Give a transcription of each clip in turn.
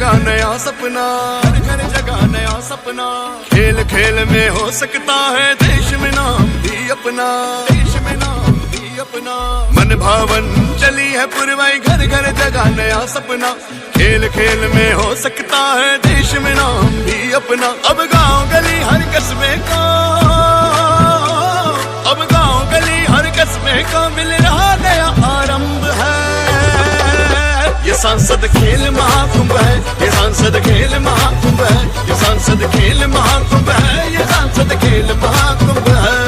जगह नया सपना, हर घर जगह नया सपना। खेल खेल में हो सकता है देश में नाम भी अपना, देश में नाम भी अपना। मन भावन चली है पुरवाई, घर घर जगह नया सपना। खेल खेल में हो सकता है देश में नाम भी अपना। अब गांव गली हर कस्बे का, अब गांव गली हर कस्बे का मिल रहा नया आरंभ है। ये सांसद खेल महाकुंभ है, ये सांसद खेल महाकुंभ है, ये सांसद खेल महाकुंभ है, ये सांसद खेल महाकुंभ है।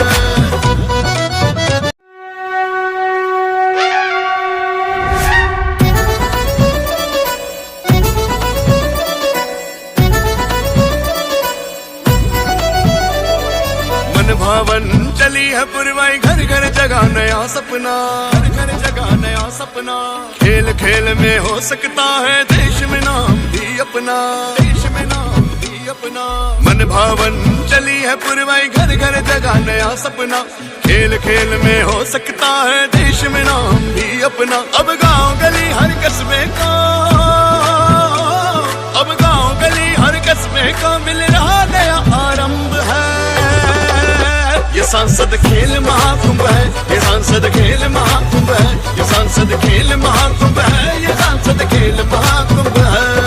मन भावन चली है पुरवाई, घर घर जगह नया सपना, हर घर जगह नया सपना। खेल खेल में हो सकता है देश में नाम भी अपना, देश में नाम भी अपना। मन भावन चली है पुरवाई, घर घर जगह नया सपना। खेल खेल में हो सकता है देश में नाम भी अपना। अब गांव गली हर कस्बे का, अब गांव गली हर कस्बे का मिल रहा नया आरंभ है। ये सांसद खेल महाकुंभ है, ये सांसद खेल महाकुंभ है, ये सांसद खेल महाकुंभ है, ये सांसद खेल महाकुंभ है।